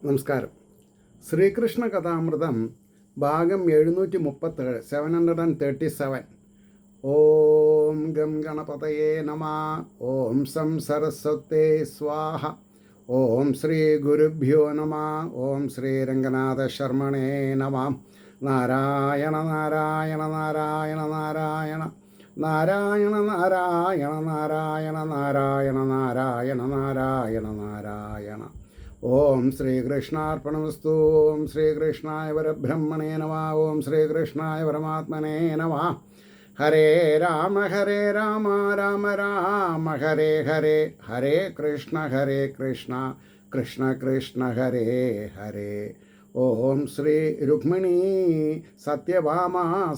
നമസ്കാരം. ശ്രീകൃഷ്ണ കഥാമൃതം ഭാഗം 737 737. ഓം ഗം ഗണപതയേ നമ. ഓം സം സരസ്വതേ സ്വാഹ. ഓം ശ്രീ ഗുരുഭ്യോ നമ. ഓം ശ്രീ രംഗനാഥ ശർമ്മണേ നമ. നാരായണ നാരായണ നാരായണ നാരായണ നാരായണ നാരായണ നാരായണ നാരായണ നാരായണ നാരായണ നാരായണ. ഓം ശ്രീകൃഷ്ണാർപ്പണമസ്തു. ഓം ശ്രീകൃഷ്ണായ പരബ്രഹ്മണേ നമ. ഓം ശ്രീകൃഷ്ണായ പരമാത്മനേ നമ. ഹരേ രാമ രാമ രാമ ഹരേ ഹരേ. ഹരേ കൃഷ്ണ കൃഷ്ണ കൃഷ്ണ ഹരേ ഹരേ. ഓം ശ്രീ രുക്മിണീ സത്യഭാമ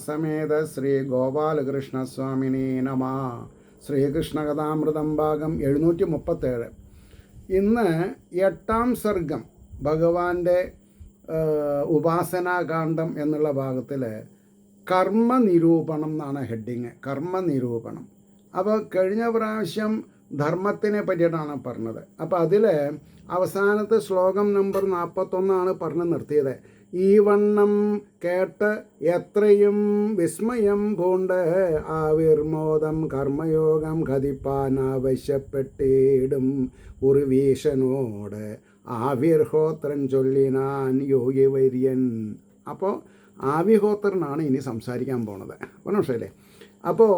സമേത ശ്രീ ഗോപാലകൃഷ്ണസ്വാമിനേ നമ. ശ്രീകൃഷ്ണ കഥാമൃതം ഭാഗം 737. ഇന്ന് 8ാം സർഗം ഭഗവാന്റെ ഉപാസനാകാന്ഡം എന്നുള്ള ഭാഗത്തിൽ കർമ്മനിരൂപണം എന്നാണ് ഹെഡിങ്. കർമ്മനിരൂപണം. അപ്പോൾ കഴിഞ്ഞ പ്രാവശ്യം ധർമ്മത്തിനെ പറ്റിയിട്ടാണ് പറഞ്ഞത്. അപ്പോൾ അതിൽ അവസാനത്തെ ശ്ലോകം നമ്പർ 41 പറഞ്ഞു നിർത്തിയത്. ഈ വണ്ണം കേട്ട് എത്രയും വിസ്മയം പൂണ്ട് ആവിർമോദം കർമ്മയോഗം കതിപ്പാൻ ആവശ്യപ്പെട്ടിടും ഉർവീശനോട് ആവിർഹോത്രൻ ചൊല്ലിനാൻ യോഗിവര്യൻ. അപ്പോൾ ആവിഹോത്രനാണ് ഇനി സംസാരിക്കാൻ പോണത്. മനസ്സിലല്ലേ? അപ്പോൾ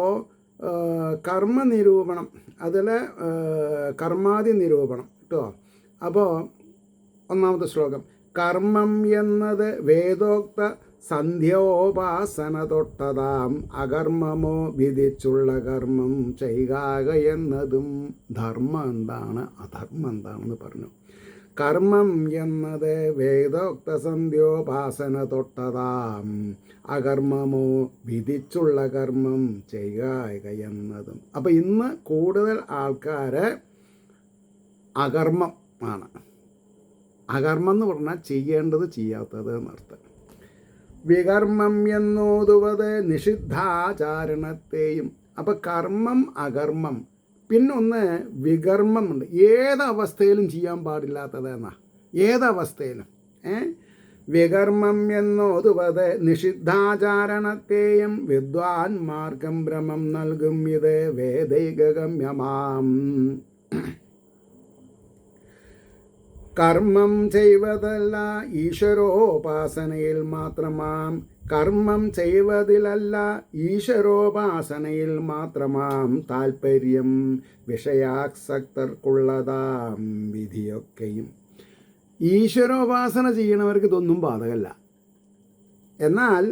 കർമ്മനിരൂപണം, അതിൽ കർമാദി നിരൂപണം കേട്ടോ. അപ്പോൾ ഒന്നാമത്തെ ശ്ലോകം. കർമ്മം എന്നത് വേദോക്ത സന്ധ്യോപാസന തൊട്ടതാം അകർമ്മമോ വിധിച്ചുള്ള കർമ്മം ചെയ്യുക എന്നതും. ധർമ്മം എന്താണ് അധർമ്മം എന്താണെന്ന് പറഞ്ഞു. കർമ്മം എന്നത് വേദോക്ത സന്ധ്യോപാസന തൊട്ടതാം അകർമ്മമോ വിധിച്ചുള്ള കർമ്മം ചെയ്യുക എന്നതും. അപ്പോൾ ഇന്ന് കൂടുതൽ ആൾക്കാർ അകർമ്മം ആണ്. അകർമ്മം എന്ന് പറഞ്ഞാൽ ചെയ്യേണ്ടത് ചെയ്യാത്തത് എന്നർത്ഥം. വികർമ്മം എന്നോതുവത് നിഷിദ്ധാചാരണത്തെയും. അപ്പം കർമ്മം അകർമ്മം. പിന്നൊന്ന് വികർമ്മം ഉണ്ട്. ഏതവസ്ഥയിലും ചെയ്യാൻ പാടില്ലാത്തത് എന്നാ. ഏതവസ്ഥയിലും വികർമ്മം എന്നോതുവത് നിഷിദ്ധാചാരണത്തെയും വിദ്വാൻമാർഗം ഭ്രമം നൽകും ഇത് വേദൈകഗമ്യമാം. കർമ്മം ചെയ്വതല്ല ഈശ്വരോപാസനയിൽ മാത്രമാം. കർമ്മം ചെയ്വതിലല്ല ഈശ്വരോപാസനയിൽ മാത്രമാം താൽപ്പര്യം വിഷയാസക്തർക്കുള്ളതാം വിധിയൊക്കെയും. ഈശ്വരോപാസന ചെയ്യണവർക്ക് ഇതൊന്നും ബാധകമല്ല. എന്നാൽ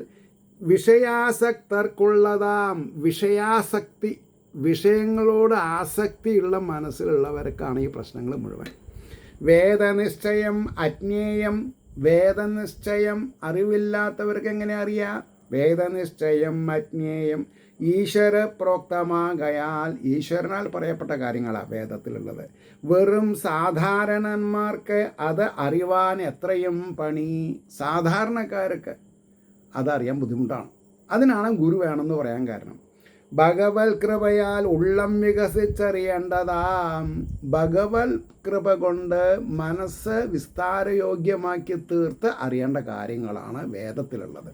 വിഷയാസക്തർക്കുള്ളതാം വിഷയാസക്തി, വിഷയങ്ങളോട് ആസക്തിയുള്ള മനസ്സിലുള്ളവർക്കാണ് ഈ പ്രശ്നങ്ങൾ മുഴുവൻ. വേദനിശ്ചയം അജ്ഞേയം. വേദനിശ്ചയം അറിവില്ലാത്തവർക്ക് എങ്ങനെ അറിയാം? വേദനിശ്ചയം അജ്ഞേയം. ഈശ്വര പ്രോക്തമാകയാൽ, ഈശ്വരനാൽ പറയപ്പെട്ട കാര്യങ്ങളാണ് വേദത്തിലുള്ളത്. വെറും സാധാരണന്മാർക്ക് അത് അറിവാൻ എത്രയും പണി. സാധാരണക്കാർക്ക് അതറിയാൻ ബുദ്ധിമുട്ടാണ്. അതിനാണ് ഗുരു വേണമെന്ന് പറയാൻ കാരണം. ഭഗവത് കൃപയാൽ ഉള്ളം വികസിച്ചറിയേണ്ടതാം. ഭഗവത് കൃപ കൊണ്ട് മനസ്സ് വിസ്താരയോഗ്യമാക്കി തീർത്ത് അറിയേണ്ട കാര്യങ്ങളാണ് വേദത്തിലുള്ളത്.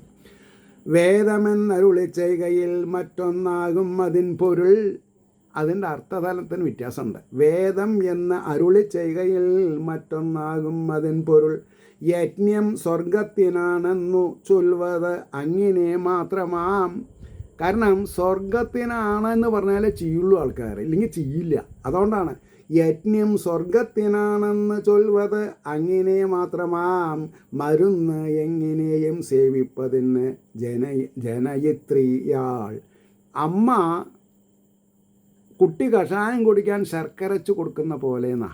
വേദമെന്നരുളി ചെയ്യുകയിൽ മറ്റൊന്നാകും അതിൻ പൊരുൾ. അതിൻ്റെ അർത്ഥതലത്തിന് വ്യത്യാസമുണ്ട്. വേദം എന്ന് അരുളി ചെയ്യുകയിൽ മറ്റൊന്നാകും അതിൻ പൊരുൾ. യജ്ഞം സ്വർഗത്തിനാണെന്നു ചൊല്ലുന്നത് അങ്ങനെ മാത്രമാം. കാരണം സ്വർഗത്തിനാണെന്ന് പറഞ്ഞാൽ ചെയ്യുള്ളൂ ആൾക്കാർ, ഇല്ലെങ്കിൽ ചെയ്യില്ല. അതുകൊണ്ടാണ് യജ്ഞം സ്വർഗത്തിനാണെന്ന് ചൊല്ലുന്നത് അങ്ങനെ മാത്രമാം. മരുന്ന് എങ്ങനെയും സേവിപ്പതിന് ജനയിത്രിയാൾ. അമ്മ കുട്ടി കഷായം കുടിക്കാൻ ശർക്കരച്ച് കൊടുക്കുന്ന പോലെ എന്നാ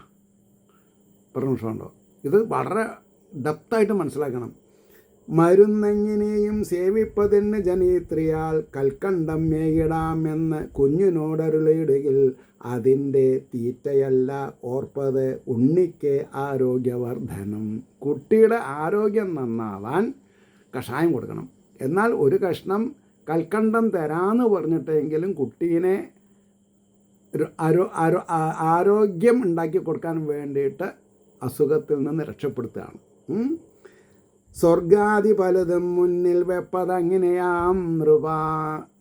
പറഞ്ഞിട്ടുണ്ടോ? ഇത് വളരെ ഡെപ്തായിട്ട് മനസ്സിലാക്കണം. മരുന്നെങ്ങനെയും സേവിപ്പതിന് ജനയിത്രിയാൽ കൽക്കണ്ടം മേയിടാമെന്ന് കുഞ്ഞിനോടരുളിയിടുകിൽ അതിൻ്റെ തീറ്റയല്ല ഓർപ്പത് ഉണ്ണിക്ക് ആരോഗ്യവർദ്ധനം. കുട്ടിയുടെ ആരോഗ്യം നന്നാവാൻ കഷായം കൊടുക്കണം. എന്നാൽ ഒരു കഷ്ണം കൽക്കണ്ടം തരാമെന്ന് പറഞ്ഞിട്ടെങ്കിലും കുട്ടീനെ ആരോഗ്യം ഉണ്ടാക്കി കൊടുക്കാൻ വേണ്ടിയിട്ട് അസുഖത്തിൽ നിന്ന് രക്ഷപ്പെടുത്തുകയാണ്. സ്വർഗാദി പലതും മുന്നിൽ വെപ്പതങ്ങനെയാം നൃപ.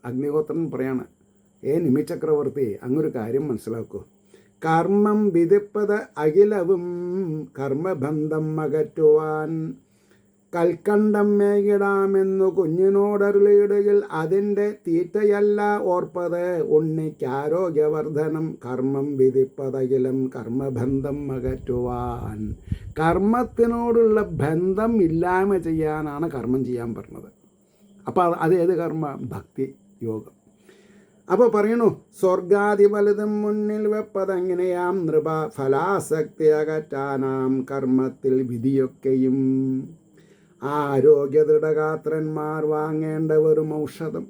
അഗ്നിഹോത്രൻ പറയാണ്, നിമിചക്രവർത്തി അങ്ങൊരു കാര്യം മനസ്സിലാക്കൂ. കർമ്മം വിധിപ്പത് അഖിലവും കർമ്മബന്ധം അകറ്റുവാൻ. കൽക്കണ്ടം മേകിടാമെന്നു കുഞ്ഞിനോടരുളിയിടുകിൽ അതിൻ്റെ തീറ്റയല്ല ഓർപ്പത് ഉണ്ണിക്കാരോഗ്യവർദ്ധനം. കർമ്മം വിധിപ്പതകിലും കർമ്മബന്ധം അകറ്റുവാൻ. കർമ്മത്തിനോടുള്ള ബന്ധം ഇല്ലായ്മ ചെയ്യാനാണ് കർമ്മം ചെയ്യാൻ പറഞ്ഞത്. അപ്പോൾ അത് ഏത് കർമ്മ? ഭക്തി യോഗം. അപ്പോൾ പറയണു, സ്വർഗാദി വലുതും മുന്നിൽ വെപ്പതങ്ങനെയാം നൃപ. ഫലാസക്തി അകറ്റാനാം കർമ്മത്തിൽ വിധിയൊക്കെയും. ആരോഗ്യ ദൃഢഗാത്രന്മാർ വാങ്ങേണ്ട വെറും ഔഷധം.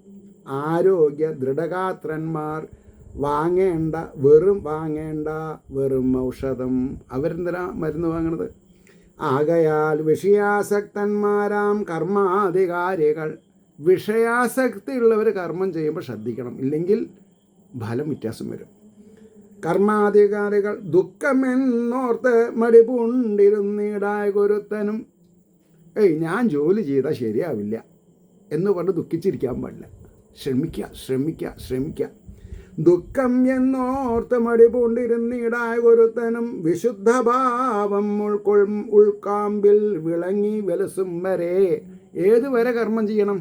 ആരോഗ്യ ദൃഢഗാത്രന്മാർ വാങ്ങേണ്ട വെറും ഔഷധം. അവരെന്തിനാ മരുന്ന് വാങ്ങണത്? ആകയാൽ വിഷയാസക്തന്മാരാം കർമാധികാരികൾ. വിഷയാസക്തിയുള്ളവർ കർമ്മം ചെയ്യുമ്പോൾ ശ്രദ്ധിക്കണം, ഇല്ലെങ്കിൽ ഫലം വ്യത്യാസം വരും. കർമാധികാരികൾ ദുഃഖമെന്നോർത്ത് മടിപൂണ്ടിരുന്നിടായ ഗുരുത്തനും ഞാൻ ജോലി ചെയ്താൽ ശരിയാവില്ല എന്ന് പറഞ്ഞ് ദുഃഖിച്ചിരിക്കാൻ പാടില്ല. ശ്രമിക്കുക. ദുഃഖം എന്നോർത്ത് മടിപൂണ്ടിരുന്നിടായ ഗുരുത്തനും വിശുദ്ധഭാവം ഉൾക്കാമ്പിൽ വിളങ്ങി വിലസും വരെ. ഏതുവരെ കർമ്മം ചെയ്യണം?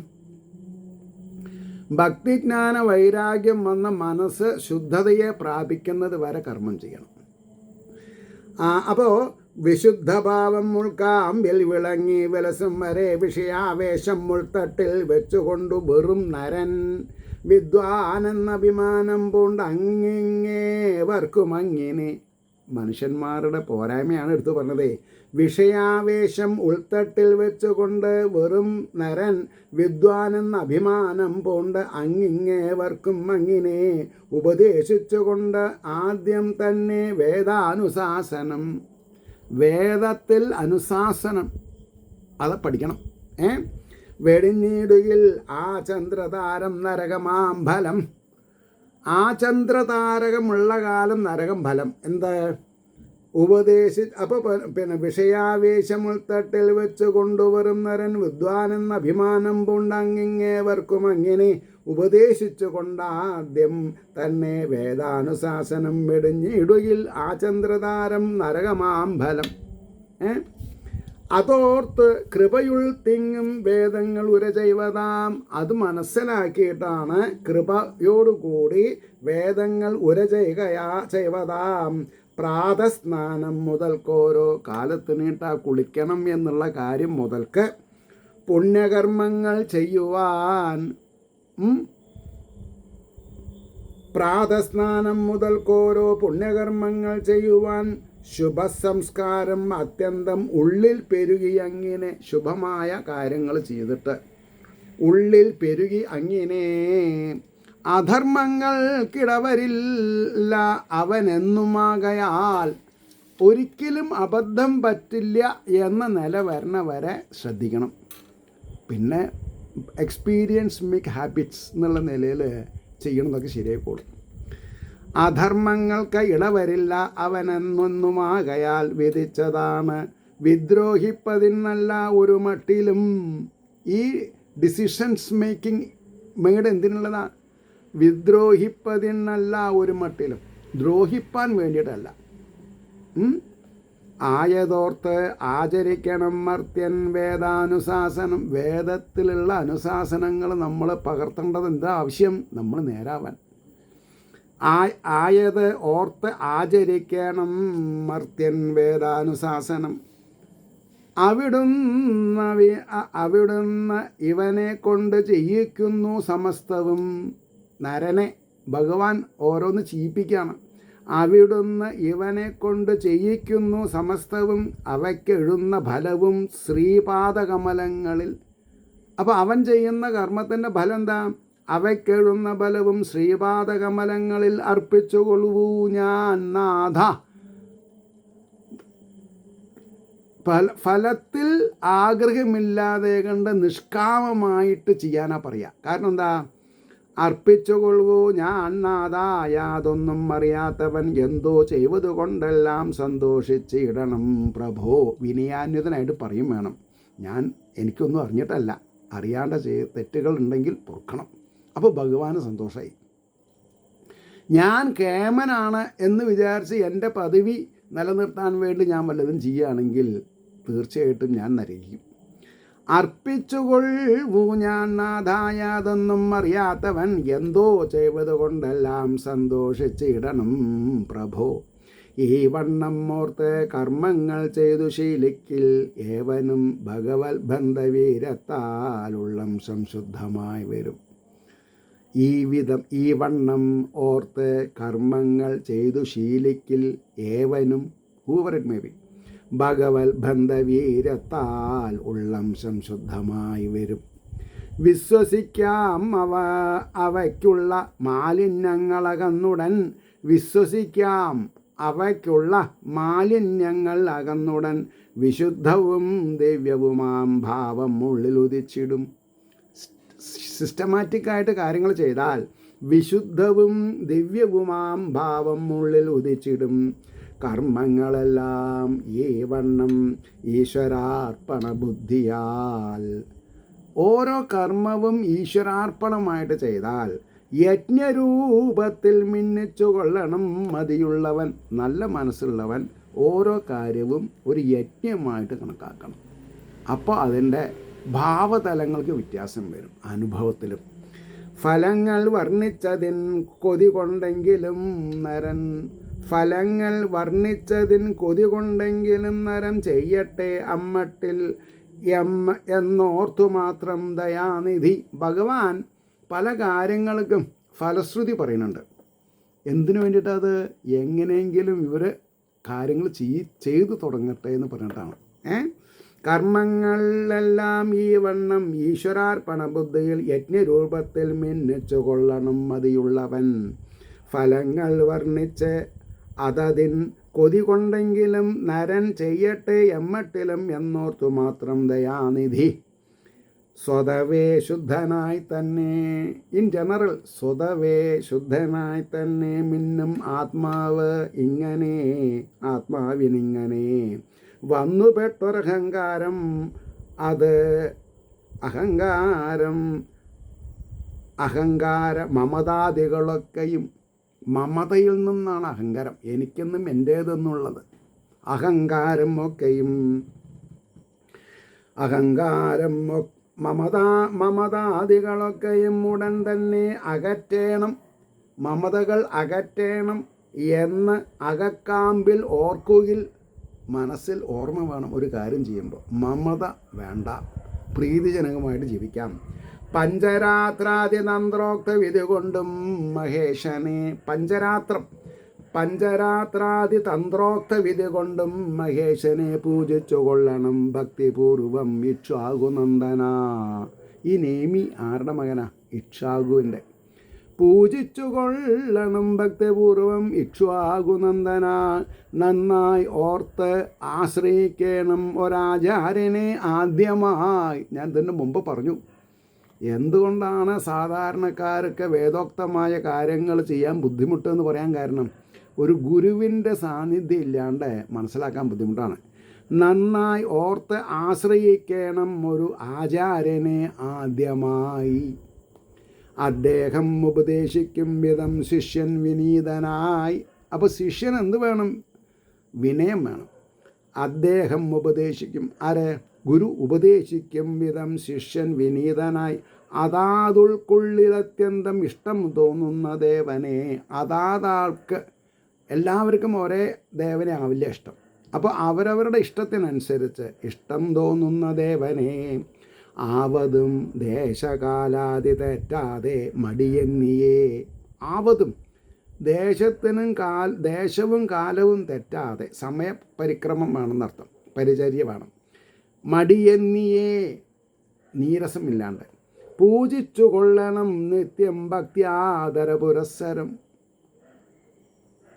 ഭക്തിജ്ഞാന വൈരാഗ്യം വന്ന മനസ്സ് ശുദ്ധതയെ പ്രാപിക്കുന്നത് വരെ കർമ്മം ചെയ്യണം. അപ്പോൾ വിശുദ്ധഭാവം ഉൾക്കാമ്പിൽ വിളങ്ങി വിലസും വരെ വിഷയാവേശം ഉൾത്തട്ടിൽ വെച്ചുകൊണ്ടു വെറും നരൻ വിദ്വാനെന്ന അഭിമാനം പൂണ്ട് അങ്ങിങ്ങേവർക്കും അങ്ങിനെ. മനുഷ്യന്മാരുടെ പോരായ്മയാണ് എടുത്തു പറഞ്ഞത്. വിഷയാവേശം ഉൾത്തട്ടിൽ വെച്ചുകൊണ്ട് വെറും നരൻ വിദ്വാനെന്ന അഭിമാനം പൂണ്ട് അങ്ങിങ്ങേവർക്കും അങ്ങിനെ ഉപദേശിച്ചുകൊണ്ട് ആദ്യം തന്നെ വേദാനുശാസനം. വേദത്തിൽ അനുശാസനം അത് പഠിക്കണം. വെടിഞ്ഞിടുകിൽ ആ ചന്ദ്രതാരം നരകമാം ഫലം. ആ ചന്ദ്രതാരകമുള്ള കാലം നരകം ഫലം. എന്താ? അപ്പോൾ പിന്നെ വിഷയാവേശം ഉൾത്തട്ടിൽ വെച്ച് കൊണ്ടുവരും നരൻ വിദ്വാനെന്ന അഭിമാനം പൂണ്ടങ്ങിങ്ങേവർക്കും അങ്ങനെ ഉപദേശിച്ചു കൊണ്ടാദ്യം തന്നെ വേദാനുശാസനം വെടിഞ്ഞിടുകിൽ ആ ചന്ദ്രതാരം നരകമാം ഫലം. അതോർത്ത് കൃപയുൾ തിങ്ങും വേദങ്ങൾ ഉര ചെയ്വതാം. അത് മനസ്സിലാക്കിയിട്ടാണ് കൃപയോടുകൂടി വേദങ്ങൾ ഉര ചെയ്വതാം. പ്രാതസ്നാനം മുതൽക്കോരോ കാലത്തിനീട്ടാ കുളിക്കണം എന്നുള്ള കാര്യം മുതൽക്ക് പുണ്യകർമ്മങ്ങൾ ചെയ്യുവാൻ. പ്രാതസ്നാനം മുതൽക്കോരോ പുണ്യകർമ്മങ്ങൾ ചെയ്യുവാൻ ശുഭസംസ്കാരം അത്യന്തം ഉള്ളിൽ പെരുകി അങ്ങനെ ശുഭമായ കാര്യങ്ങൾ ചെയ്തിട്ട് ഉള്ളിൽ പെരുകി അങ്ങനെ അധർമ്മങ്ങൾക്കിടവരില്ല അവനെന്നുമാകയാൽ. ഒരിക്കലും അബദ്ധം പറ്റില്ല എന്ന നില വരണ വരെ ശ്രദ്ധിക്കണം. പിന്നെ എക്സ്പീരിയൻസ് മേക്ക് ഹാബിറ്റ്സ് എന്നുള്ള നിലയിൽ ചെയ്യണമെന്നൊക്കെ ശരിയായിക്കോളും. അധർമ്മങ്ങൾക്ക് ഇടവരില്ല അവനെന്നൊന്നുമാകയാൽ വിധിച്ചതാണ്. വിദ്രോഹിപ്പതിനല്ല ഒരു മട്ടിലും. ഈ ഡിസിഷൻസ് മേഡ് എന്തിനുള്ളതാണ്? വിദ്രോഹിപ്പതിനല്ല ഒരു മട്ടിലും. ദ്രോഹിപ്പാൻ വേണ്ടിയിട്ടല്ല. ആയതോർത്ത് ആചരിക്കണം മർത്യൻ വേദാനുശാസനം. വേദത്തിലുള്ള അനുശാസനങ്ങൾ നമ്മൾ പകർത്തേണ്ടത് എന്താ ആവശ്യം? നമ്മൾ നേരാവാൻ. ആയത് ഓർത്ത് ആചരിക്കണം മർത്യൻ വേദാനുശാസനം. അവിടുന്ന് ഇവനെ കൊണ്ട് ചെയ്യിക്കുന്നു സമസ്തവും. നരനെ ഭഗവാൻ ഓരോന്ന് ചെയ്യിപ്പിക്കുകയാണ്. അവിടുന്ന് ഇവനെ കൊണ്ട് ചെയ്യിക്കുന്നു സമസ്തവും അവയ്ക്കെഴുന്ന ഫലവും ശ്രീപാദകമലങ്ങളിൽ. അപ്പോൾ അവൻ ചെയ്യുന്ന കർമ്മത്തിൻ്റെ ഫലം എന്താ? അവയ്ക്കെഴുന്ന ഫലവും ശ്രീപാദകമലങ്ങളിൽ അർപ്പിച്ചുകൊള്ളൂ ഞാൻ നാഥ. ഫലത്തിൽ ആഗ്രഹമില്ലാതെ കണ്ട് നിഷ്കാമമായിട്ട് ചെയ്യാനാ പറയുക. കാരണം എന്താ? അർപ്പിച്ചുകൊള്ളൂ ഞാൻ നാഥാ, യാതൊന്നും അറിയാത്തവൻ എന്തോ ചെയ്വതുകൊണ്ടെല്ലാം സന്തോഷിച്ചിടണം പ്രഭോ. വിനയാന്വിതനായിട്ട് പറയും വേണം, എനിക്കൊന്നും അറിഞ്ഞിട്ടല്ല, അറിയാണ്ട തെറ്റുകൾ ഉണ്ടെങ്കിൽ പൊറുക്കണം. അപ്പോൾ ഭഗവാന് സന്തോഷമായി. ഞാൻ കേമനാണ് എന്ന് വിചാരിച്ച് എൻ്റെ പദവി നിലനിർത്താൻ വേണ്ടി ഞാൻ വല്ലതും ചെയ്യുകയാണെങ്കിൽ തീർച്ചയായിട്ടും ഞാൻ നരകിക്കും. അർപ്പിച്ചുകൊള്ളൂ ഞാൻ നാഥാ, യാതൊന്നും അറിയാത്തവൻ എന്തോ ചെയ്വതുകൊണ്ടെല്ലാം സന്തോഷിച്ചിടണം പ്രഭോ. ഈ വണ്ണം ഓർത്ത് കർമ്മങ്ങൾ ചെയ്തു ശീലിക്കിൽ ഏവനും ഭഗവത് ബന്ധവീരത്താലുള്ളം സംശുദ്ധമായി വരും. ഈ വണ്ണം ഓർത്ത് കർമ്മങ്ങൾ ചെയ്തു ശീലിക്കിൽ ഏവനും ഹൂവർ ഇറ്റ് മേ ബി ഭഗവത് ബന്ധവീരത്താൽ ഉള്ളം സംശുദ്ധമായി വരും. വിശ്വസിക്കാം അവയ്ക്കുള്ള മാലിന്യങ്ങളകന്നുടൻ, വിശ്വസിക്കാം അവയ്ക്കുള്ള മാലിന്യങ്ങൾ അകന്നുടൻ, വിശുദ്ധവും ദിവ്യവുമാം ഭാവം ഉള്ളിൽ ഉദിച്ചിടും. സിസ്റ്റമാറ്റിക്കായിട്ട് കാര്യങ്ങൾ ചെയ്താൽ വിശുദ്ധവും ദിവ്യവുമാം ഭാവം ഉള്ളിൽ ഉദിച്ചിടും. കർമ്മങ്ങളെല്ലാം ഈ വണ്ണം ഈശ്വരാർപ്പണ ബുദ്ധിയാൽ, ഓരോ കർമ്മവും ഈശ്വരാർപ്പണമായിട്ട് ചെയ്താൽ യജ്ഞരൂപത്തിൽ മിന്നിച്ചു കൊള്ളണം മതിയുള്ളവൻ. നല്ല മനസ്സുള്ളവൻ ഓരോ കാര്യവും ഒരു യജ്ഞമായിട്ട് കണക്കാക്കണം. അപ്പോൾ അതിൻ്റെ ഭാവതലങ്ങൾക്ക് വ്യത്യാസം വരും അനുഭവത്തിലും. ഫലങ്ങൾ വർണ്ണിച്ചതിൻ കൊതി കൊണ്ടെങ്കിലും നരൻ, ഫലങ്ങൾ വർണ്ണിച്ചതിൻ കൊതി കൊണ്ടെങ്കിലും നരം ചെയ്യട്ടെ അമ്മട്ടിൽ എന്നോർത്തു മാത്രം ദയാനിധി. ഭഗവാൻ പല കാര്യങ്ങൾക്കും ഫലശ്രുതി പറയുന്നുണ്ട്. എന്തിനു വേണ്ടിയിട്ടത്? എങ്ങനെയെങ്കിലും ഇവർ കാര്യങ്ങൾ ചെയ്തു തുടങ്ങട്ടെ എന്ന് പറഞ്ഞിട്ടാണ്. കർമ്മങ്ങളെല്ലാം ഈ വണ്ണം ഈശ്വരാർപ്പണ ബുദ്ധിയിൽ യജ്ഞരൂപത്തിൽ മിന്നിച്ചു കൊള്ളണം മതിയുള്ളവൻ. ഫലങ്ങൾ വർണ്ണിച്ച് അതതിൻ കൊതി കൊണ്ടെങ്കിലും നരൻ ചെയ്യട്ടെ എമ്മട്ടിലും എന്നോർത്തു മാത്രം ദയാനിധി. സ്വതവേ ശുദ്ധനായി തന്നെ, ഇൻ ജനറൽ സ്വതവേ ശുദ്ധനായി തന്നെ മിന്നും ആത്മാവ് ഇങ്ങനെ, ആത്മാവിനിങ്ങനെ വന്നുപെട്ടൊരഹങ്കാരം, അത് അഹങ്കാര മമതാദികളൊക്കെയും, മമതയിൽ നിന്നാണ് അഹങ്കാരം, എനിക്കെന്നും എൻ്റേതെന്നുള്ളത്. അഹങ്കാരം ഒക്കെയും മമതാദികളൊക്കെയും ഉടൻ തന്നെ അകറ്റേണം, മമതകൾ അകറ്റേണം എന്ന് അകക്കാമ്പിൽ ഓർക്കുകിൽ. മനസ്സിൽ ഓർമ്മ വേണം ഒരു കാര്യം ചെയ്യുമ്പോൾ. മമത വേണ്ട, പ്രീതിജനകമായിട്ട് ജീവിക്കാം. പഞ്ചരാത്രാദി തന്ത്രോക്ത വിധി കൊണ്ടും മഹേശനെ, പഞ്ചരാത്രാദി തന്ത്രോക്ത വിധി കൊണ്ടും മഹേശനെ പൂജിച്ചു കൊള്ളണം ഭക്തിപൂർവം ഇക്ഷ്വാകുനന്ദന. ഈ നേമി ആരുടെ മകനാ? ഇക്ഷ്വാകുവിൻ്റെ. പൂജിച്ചു കൊള്ളണം ഭക്തിപൂർവം ഇക്ഷ്വാകുനന്ദന. നന്നായി ഓർത്ത് ആശ്രയിക്കണം ഒരാചാര്യനെ ആദ്യമായി. ഞാൻ ഇതിന് മുമ്പ് പറഞ്ഞു എന്തുകൊണ്ടാണ് സാധാരണക്കാർക്ക് വേദോക്തമായ കാര്യങ്ങൾ ചെയ്യാൻ ബുദ്ധിമുട്ടെന്ന് പറയാൻ കാരണം, ഒരു ഗുരുവിൻ്റെ സാന്നിധ്യം ഇല്ലാണ്ട് മനസ്സിലാക്കാൻ ബുദ്ധിമുട്ടാണ്. നന്നായി ഓർത്ത് ആശ്രയിക്കണം ഒരു ആചാര്യനെ ആദ്യമായി. അദ്ദേഹം ഉപദേശിക്കും വിധം ശിഷ്യൻ വിനീതനായി. അപ്പോൾ ശിഷ്യൻ എന്ത് വേണം? വിനയം വേണം. അദ്ദേഹം ഉപദേശിക്കും, ഗുരു ഉപദേശിക്കും വിധം ശിഷ്യൻ വിനീതനായി. അതാതുൾക്കുള്ളിലത്യന്തം ഇഷ്ടം തോന്നുന്ന ദേവനെ. അതാതാൾക്ക് എല്ലാവർക്കും ഒരേ ദേവനെ ആവില്ല ഇഷ്ടം. അപ്പോൾ അവരവരുടെ ഇഷ്ടത്തിനനുസരിച്ച് ഇഷ്ടം തോന്നുന്ന ദേവനെ ആവതും ദേശകാലാതി തെറ്റാതെ മടിയെന്നിയേ. ആവതും ദേശവും കാലവും തെറ്റാതെ, സമയപരിക്രമം വേണമെന്നർത്ഥം, പരിചര്യ വേണം. മടിയെന്നിയേ, നീരസമില്ലാണ്ട്. പൂജിച്ചു കൊള്ളണം നിത്യം ഭക്തിയാദര പുരസ്സരം.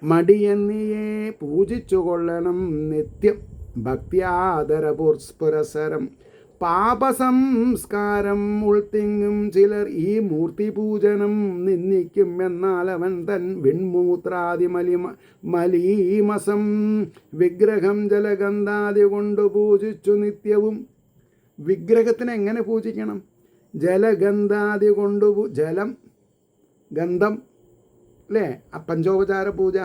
മടിയെന്നിയേ പൂജിച്ചു കൊള്ളണം നിത്യം ഭക്തിയാദര പുരസ്സരം. പാപസംസ്കാരം ഉൾത്തിങ്ങും ചിലർ ഈ മൂർത്തിപൂജനം നിന്ദിക്കും. എന്നാൽ അവൻ തൻ വിൺമൂത്രാദി മലീമസം വിഗ്രഹം ജലഗന്ധാദി കൊണ്ട് പൂജിച്ചു നിത്യവും. വിഗ്രഹത്തിനെ എങ്ങനെ പൂജിക്കണം? ജലഗന്ധാദി കൊണ്ട് ജലം, ഗന്ധം, അല്ലേ? പഞ്ചോപചാര പൂജ.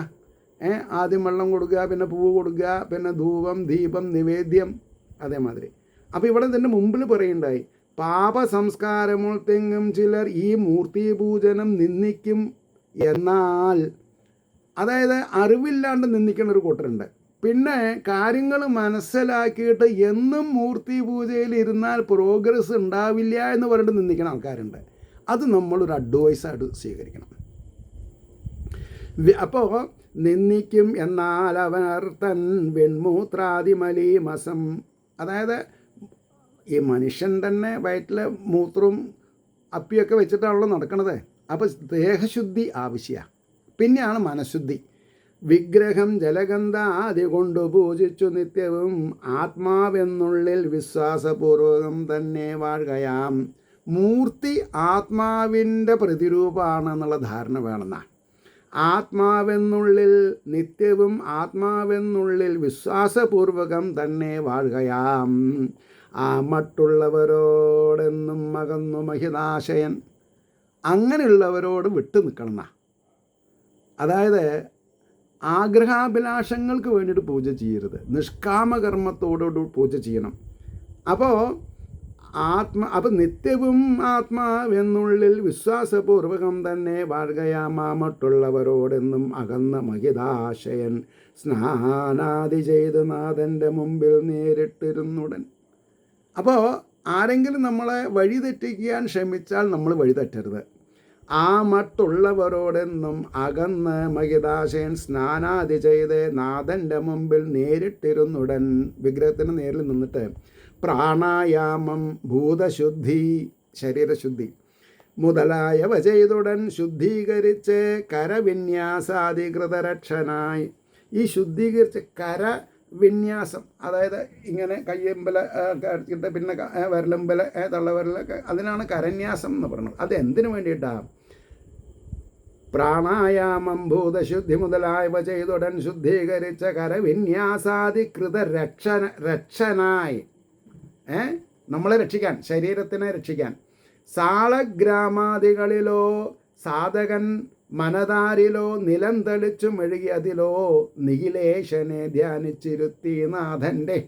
ആദ്യം വെള്ളം കൊടുക്കുക, പിന്നെ പൂവ് കൊടുക്കുക, പിന്നെ ധൂപം, ദീപം, നിവേദ്യം, അതേമാതിരി. അപ്പോൾ ഇവിടെ തന്നെ മുമ്പിൽ പറയുണ്ടായി, പാപസംസ്കാരമുൾ തെങ്ങും ചിലർ ഈ മൂർത്തിപൂജനം നിന്ദിക്കും. എന്നാൽ അതായത് അറിവില്ലാണ്ട് നിന്ദിക്കുന്ന ഒരു കൂട്ടരുണ്ട്. പിന്നെ കാര്യങ്ങൾ മനസ്സിലാക്കിയിട്ട് എന്നും മൂർത്തി പൂജയിൽ ഇരുന്നാൽ പ്രോഗ്രസ് ഉണ്ടാവില്ല എന്ന് പറഞ്ഞിട്ട് നിന്ദിക്കുന്ന ആൾക്കാരുണ്ട്. അത് നമ്മളൊരു അഡ്വൈസായിട്ട് സ്വീകരിക്കണം. അപ്പോൾ നിന്ദിക്കും. എന്നാൽ അവൻ തൻ വെൺമൂത്രാദി മലീമസം, അതായത് ഈ മനുഷ്യൻ തന്നെ വയറ്റിൽ മൂത്രവും അപ്പിയൊക്കെ വെച്ചിട്ടാണല്ലോ നടക്കണത്. അപ്പോൾ ദേഹശുദ്ധി ആവശ്യമാണ്. പിന്നെയാണ് മനഃശുദ്ധി. വിഗ്രഹം ജലഗന്ധാദി കൊണ്ട് പൂജിച്ചു നിത്യവും ആത്മാവെന്നുള്ളിൽ വിശ്വാസപൂർവകം തന്നെ വാഴുകയാം. മൂർത്തി ആത്മാവിൻ്റെ പ്രതിരൂപമാണെന്നുള്ള ധാരണ വേണമെന്നാ. ആത്മാവെന്നുള്ളിൽ നിത്യവും ആത്മാവെന്നുള്ളിൽ വിശ്വാസപൂർവകം തന്നെ വാഴുകയാം. മറ്റുള്ളവരോടെന്നും അകന്നു മഹിതാശയൻ. അങ്ങനെയുള്ളവരോട് വിട്ടു നിൽക്കണം. അതായത് ആഗ്രഹാഭിലാഷങ്ങൾക്ക് വേണ്ടിയിട്ട് പൂജ ചെയ്യരുത്, നിഷ്കാമകർമ്മത്തോടു പൂജ ചെയ്യണം. അപ്പോൾ നിത്യവും ആത്മാവെന്നുള്ളിൽ വിശ്വാസപൂർവകം തന്നെ വാഴുകയാമ. മറ്റുള്ളവരോടെന്നും അകന്ന മഹിതാശയൻ സ്നാനാദി ചെയ്ത് നാഥൻ്റെ മുമ്പിൽ നേരിട്ടിരുന്നുടൻ. അപ്പോൾ ആരെങ്കിലും നമ്മളെ വഴി തെറ്റിക്കാൻ ശ്രമിച്ചാൽ നമ്മൾ വഴി തെറ്റരുത്. മറ്റുള്ളവരോടെന്നും അകന്ന് മഹിതാശയൻ സ്നാനാദി ചെയ്ത് നാഥൻ്റെ മുമ്പിൽ നേരിട്ടിരുന്നുടൻ. വിഗ്രഹത്തിന് നേരിൽ നിന്നിട്ട് പ്രാണായാമം, ഭൂതശുദ്ധി, ശരീരശുദ്ധി മുതലായവ ചെയ്തുടൻ ശുദ്ധീകരിച്ച് കരവിന്യാസാധികൃതരക്ഷനായി. ഈ ശുദ്ധീകരിച്ച് കരവിന്യാസം, അതായത് ഇങ്ങനെ കയ്യമ്പല ഇട്ട് പിന്നെ വിരലമ്പല തള്ളവിരലൊക്കെ, അതിനാണ് കരന്യാസം എന്ന് പറയുന്നത്. അത് എന്തിനു വേണ്ടിയിട്ടാണ്? പ്രാണായാമം ഭൂതശുദ്ധി മുതലായവ ചെയ്തുടൻ ശുദ്ധീകരിച്ച കരവിന്യാസാധികൃത രക്ഷനായി, നമ്മളെ രക്ഷിക്കാൻ, ശരീരത്തിനെ രക്ഷിക്കാൻ. സാളഗ്രാമാദികളിലോ സാധകൻ മനതാരിലോ നിലം തെളിച്ചു മെഴുകിയതിലോ നിഖിലേശനെ ധ്യാനിച്ചിരുത്തി നാഥൻ്റെ,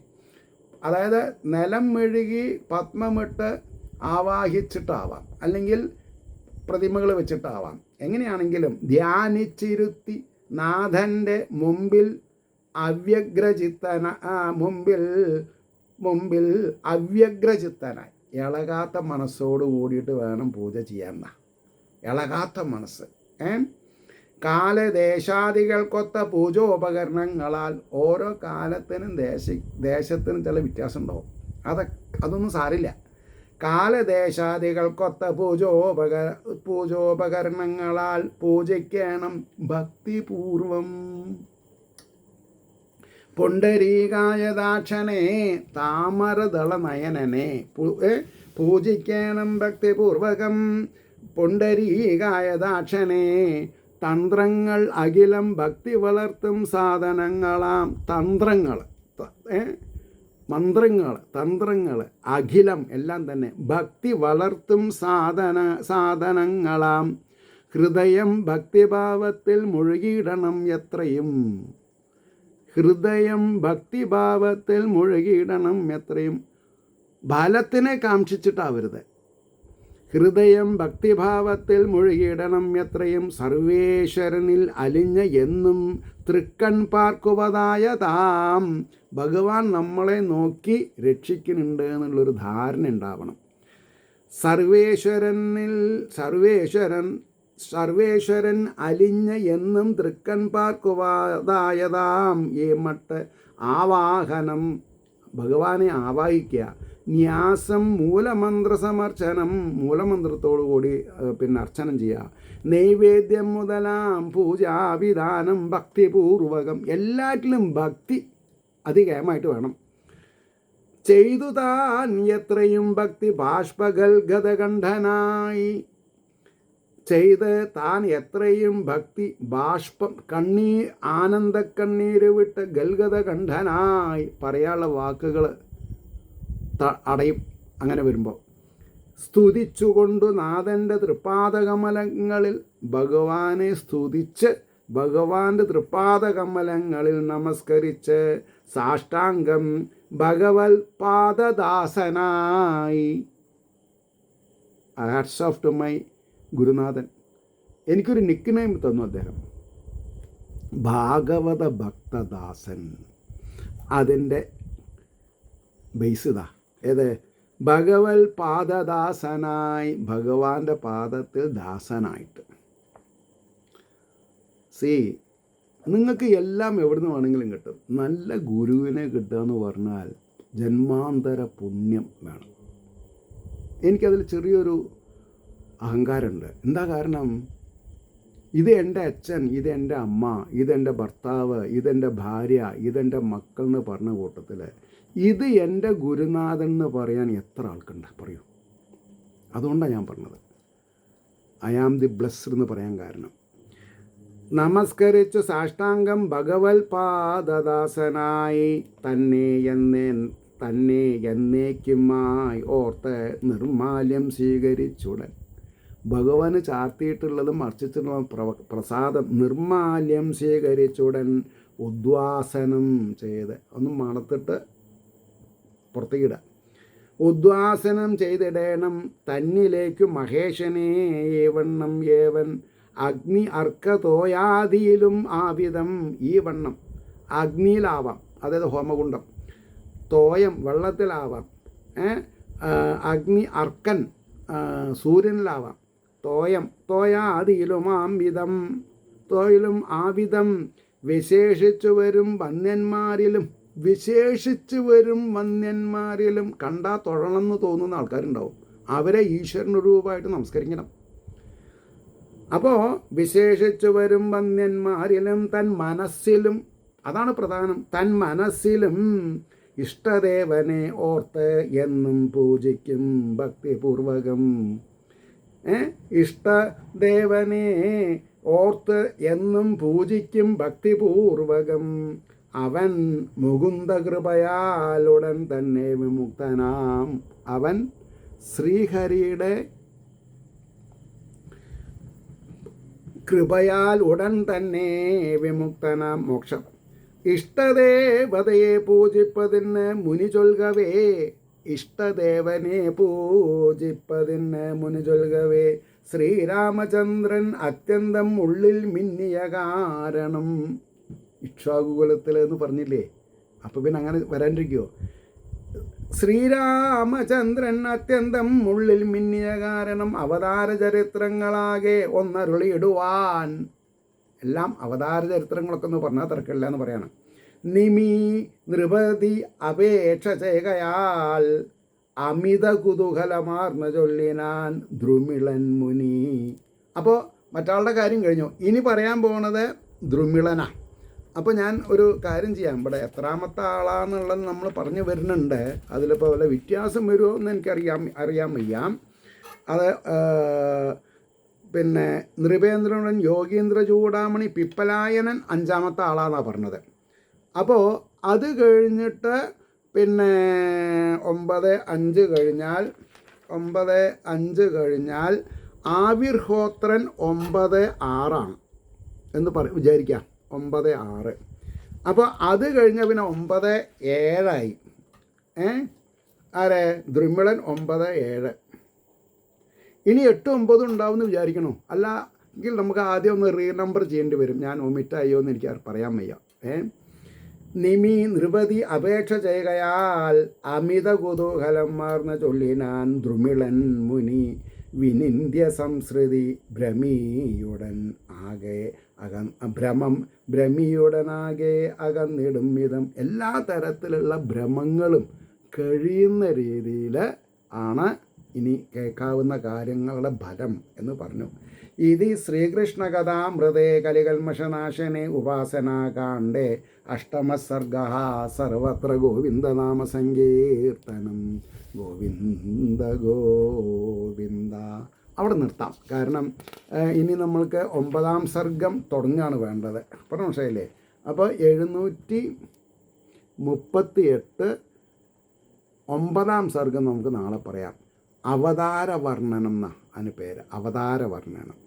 അതായത് നിലം മെഴുകി പത്മമിട്ട് ആവാഹിച്ചിട്ടാവാം, അല്ലെങ്കിൽ പ്രതിമകൾ വെച്ചിട്ടാവാം. എങ്ങനെയാണെങ്കിലും ധ്യാനിച്ചിരുത്തി നാഥൻ്റെ മുമ്പിൽ മുമ്പിൽ അവ്യഗ്രചിത്തനായി ഇളകാത്ത മനസ്സോട് കൂടിയിട്ട് വേണം പൂജ ചെയ്യാൻ. ഇളകാത്ത മനസ്സ്. കാലദേശാദികൾക്കൊത്ത പൂജോപകരണങ്ങളാൽ ഓരോ കാലത്തിനും ദേശത്തിനും ചില വ്യത്യാസം ഉണ്ടാവും. അതൊന്നും സാരില്ല. കാലദേശാദികൾക്കൊത്ത പൂജോപകരണങ്ങളാൽ പൂജിക്കണം ഭക്തിപൂർവം. പുണ്ടരീകായദാക്ഷനെ താമരദള നയനനെ പൂജിക്കണം ഭക്തിപൂർവകം. പുണ്ടരീകായദാക്ഷനെ തന്ത്രങ്ങൾ അഖിലം ഭക്തി വളർത്തും സാധനങ്ങളാം. മന്ത്രങ്ങൾ, തന്ത്രങ്ങൾ, അഖിലം എല്ലാം തന്നെ ഭക്തി വളർത്തും സാധനങ്ങളാം. ഹൃദയം ഭക്തിഭാവത്തിൽ മുഴുകിയിടണം എത്രയും. ഹൃദയം ഭക്തിഭാവത്തിൽ മുഴുകിയിടണം എത്രയും. ഫലത്തിനെ കാക്ഷിച്ചിട്ടാവരുത്. ഹൃദയം ഭക്തിഭാവത്തിൽ മുഴുകിയിടണം എത്രയും. സർവേശ്വരനിൽ അലിഞ്ഞ എന്നും തൃക്കൺ പാർക്കുവതായ താം. ഭഗവാൻ നമ്മളെ നോക്കി രക്ഷിക്കുന്നുണ്ട് എന്നുള്ളൊരു ധാരണ ഉണ്ടാവണം. സർവേശ്വരൻ അലിഞ്ഞ എന്നും തൃക്കൺ പാർക്കുവതായതാം. മട്ട് ആവാഹനം, ഭഗവാനെ ആവാഹിക്കുക. ന്യാസം മൂലമന്ത്ര സമർച്ചനം, മൂലമന്ത്രത്തോടു കൂടി പിന്നെ അർച്ചനം ചെയ്യുക. നൈവേദ്യം മുതലാം പൂജാവിധാനം ഭക്തിപൂർവകം. എല്ലാറ്റിലും ഭക്തി അധികമായിട്ട് വേണം. ചെയ്തു താൻ എത്രയും ഭക്തി ബാഷ്പഗൽഗതകണ്ഠനായി. ചെയ്ത് താൻ എത്രയും ഭക്തി ബാഷ്പം ആനന്ദക്കണ്ണീര് വിട്ട് ഗൽഗതകണ്ഠനായി. പറയാനുള്ള വാക്കുകൾ അടയും അങ്ങനെ വരുമ്പോൾ. സ്തുതിച്ചുകൊണ്ടു നാഥൻ്റെ തൃപ്പാദകമലങ്ങളിൽ ഭഗവാനെ സ്തുതിച്ച് ഭഗവാന്റെ തൃപ്പാദകമലങ്ങളിൽ നമസ്കരിച്ച് സാഷ്ടാംഗം ഭഗവത് പാദദാസനായി. ഹാറ്റ്സ് ഓഫ് ടു മൈ ഗുരുനാഥൻ. എനിക്കൊരു നിക്ക് നെയിം തന്നു അദ്ദേഹം, ഭാഗവത ഭക്തദാസൻ. അതിൻ്റെ ബേസ് ഇതാ, ഏത്? ഭഗവത് പാദദാസനായി, ഭഗവാന്റെ പാദത്തിൽ ദാസനായിട്ട്. നിങ്ങൾക്ക് എല്ലാം എവിടെ നിന്ന് വേണമെങ്കിലും കിട്ടും. നല്ല ഗുരുവിനെ കിട്ടുക എന്ന് പറഞ്ഞാൽ ജന്മാന്തര പുണ്യം വേണം. എനിക്കതിൽ ചെറിയൊരു അഹങ്കാരമുണ്ട്. എന്താ കാരണം? ഇത് എൻ്റെ അച്ഛൻ, ഇതെൻ്റെ അമ്മ, ഇതെൻ്റെ ഭർത്താവ്, ഇതെൻ്റെ ഭാര്യ, ഇതെൻ്റെ മക്കൾ എന്ന് പറഞ്ഞ കൂട്ടത്തിൽ ഇത് എൻ്റെ ഗുരുനാഥൻ എന്ന് പറയാൻ എത്ര ആൾക്കുണ്ട് പറയൂ? അതുകൊണ്ടാണ് ഞാൻ പറഞ്ഞത് ഐ ആം ദി ബ്ലെസ്ഡ് എന്ന് പറയാൻ കാരണം. നമസ്കരിച്ചു സാഷ്ടാംഗം ഭഗവത് പാദദാസനായി തന്നെ എന്നേക്കുമായി ഓർത്ത് നിർമാല്യം സ്വീകരിച്ചുടൻ. ഭഗവാന് ചാർത്തിയിട്ടുള്ളതും അർച്ചിട്ടുള്ള പ്രസാദം നിർമാല്യം സ്വീകരിച്ചുടൻ ഉദ്വാസനം ചെയ്ത് ഒന്ന് മണത്തിട്ട് പുറത്തേക്കിടുക. ഉദ്വാസനം ചെയ്തിടേണം തന്നിലേക്കു മഹേശനേ ഏവണ്ണം ഏവൻ അഗ്നി അർക്കതോയാദിയിലും ആവിധം. ഈ വണ്ണം അഗ്നിയിലാവാം, അതായത് ഹോമകുണ്ഡം. തോയം വെള്ളത്തിലാവാം. അഗ്നി അർക്കൻ സൂര്യനിലാവാം. തോയാദിയിലും ആംവിധം, തോയിലും ആവിധം. വിശേഷിച്ചു വരും വന്യന്മാരിലും കണ്ടാൽ തൊഴണമെന്ന് തോന്നുന്ന ആൾക്കാരുണ്ടാവും. അവരെ ഈശ്വരൻ്റെ രൂപമായിട്ട് നമസ്കരിക്കണം. അപ്പോൾ വിശേഷിച്ചു വരും വന്യന്മാരിലും തൻ മനസ്സിലും, അതാണ് പ്രധാനം, തൻ മനസ്സിലും ഇഷ്ടദേവനെ ഓർത്ത് എന്നും പൂജിക്കും ഭക്തിപൂർവകം. ഇഷ്ടദേവനെ ഓർത്ത് എന്നും പൂജിക്കും ഭക്തിപൂർവകം. അവൻ മുകുന്ദകൃപയാൽ ഉടൻ തന്നെ വിമുക്തനാം. അവൻ ശ്രീഹരിയുടെ കൃപയാൽ ഉടൻ തന്നെ വിമുക്തനാം. മോക്ഷം. ഇഷ്ടദേവതയെ പൂജിപ്പതിന് മുനി ചൊൽകവേ, ഇഷ്ടദേവനെ പൂജിപ്പതിന് മുനി ചൊൽകവേ. ശ്രീരാമചന്ദ്രൻ അത്യന്തം ഉള്ളിൽ മിന്നിയ കാരണം. ഇക്ഷ്വാകുകുലത്തിൽ എന്ന് പറഞ്ഞില്ലേ, അപ്പോൾ പിന്നെ അങ്ങനെ വരാണ്ടിരിക്കുമോ? ശ്രീരാമചന്ദ്രൻ അത്യന്തം ഉള്ളിൽ മിന്നിയ കാരണം അവതാര ചരിത്രങ്ങളാകെ ഒന്നരുളിയിടുവാൻ. എല്ലാം അവതാര ചരിത്രങ്ങളൊക്കെ ഒന്ന് പറഞ്ഞാൽ തിരക്കില്ല എന്ന് പറയണം. നൃപതി അപേക്ഷ ചെയ്കയാൽ അമിത കുതൂഹലമാർന്ന ചൊല്ലിനാൻ ദ്രുമിളൻ മുനി. അപ്പോൾ മറ്റാളുടെ കാര്യം കഴിഞ്ഞു, ഇനി പറയാൻ പോകുന്നത് ദ്രുമിളനാണ്. അപ്പോൾ ഞാൻ ഒരു കാര്യം ചെയ്യാം. ഇവിടെ എത്രാമത്തെ ആളാന്നുള്ളത് നമ്മൾ പറഞ്ഞു വരുന്നുണ്ട്. അതിലിപ്പോൾ വല്ല വ്യത്യാസം വരുമോ എന്ന് അറിയാൻ വയ്യ. അത് പിന്നെ നൃപേന്ദ്രൻ യോഗീന്ദ്ര ചൂടാമണി പിപ്പലായനൻ 5ാമത്തെ ആളാണെന്നാണ് പറഞ്ഞത്. അപ്പോൾ അത് കഴിഞ്ഞിട്ട് പിന്നെ 9-5 കഴിഞ്ഞാൽ ആവിർഹോത്രൻ 9-6 എന്ന് വിചാരിക്കാം. 9-6. അപ്പോൾ അത് കഴിഞ്ഞ പിന്നെ 9-7 ആരെ? ദ്രുമിളൻ 9-7. ഇനി 8-9 ഉണ്ടാവുമെന്ന് വിചാരിക്കണോ? അല്ല എങ്കിൽ നമുക്ക് ആദ്യം ഒന്ന് റീനമ്പർ ചെയ്യേണ്ടി വരും. ഞാൻ ഒമിറ്റായോ എന്ന് എനിക്ക് പറയാൻ വയ്യ. നൃപതി അപേക്ഷ ചെയ്കയാൽ അമിത കുതൂഹലം മാർന്ന ചൊല്ലിനാൻ ദ്രുമിളൻ മുനി വിനിന്ദ്യ സംസ്കൃതി ഭ്രമിയുടൻ ആകെ ഭ്രമിയുടനാകെ അകന്നിടും വിധം. എല്ലാ തരത്തിലുള്ള ഭ്രമങ്ങളും കഴിയുന്ന രീതിയിൽ ആണ് ഇനി കേൾക്കാവുന്ന കാര്യങ്ങളുടെ ഫലം എന്ന് പറഞ്ഞു. ഇത് ശ്രീകൃഷ്ണ കഥാമൃതേ കലികൽമഷനാശനെ ഉപാസനാകാണ്ഡേ അഷ്ടമസർഗ സർവത്ര ഗോവിന്ദനാമ സങ്കീർത്തനം. ഗോവിന്ദ ഗോവിന്ദ. അവിടെ നിർത്താം. കാരണം ഇനി നമ്മൾക്ക് 9ാം സർഗം തുടങ്ങുകയാണ് വേണ്ടത്. പറഞ്ഞ മനസ്സിലായില്ലേ? അപ്പോൾ 738 9ാം സർഗം നമുക്ക് നാളെ പറയാം. അവതാര വർണ്ണനം എന്നാണ് അതിന് പേര്, അവതാര വർണ്ണനം.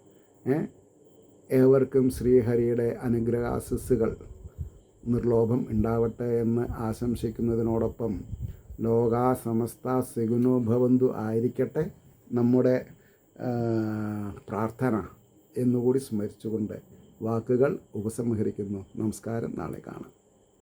ഏവർക്കും ശ്രീഹരിയുടെ അനുഗ്രഹാശിസ്സുകൾ നിർലോഭം ഉണ്ടാവട്ടെ എന്ന് ആശംസിക്കുന്നതിനോടൊപ്പം ലോകാ സമസ്ത സുഖിനോ ഭവന്തു ആയിരിക്കട്ടെ നമ്മുടെ പ്രാർത്ഥന എന്നുകൂടി സ്മരിച്ചുകൊണ്ട് വാക്കുകൾ ഉപസംഹരിക്കുന്നു. നമസ്കാരം. നാളെ കാണാം.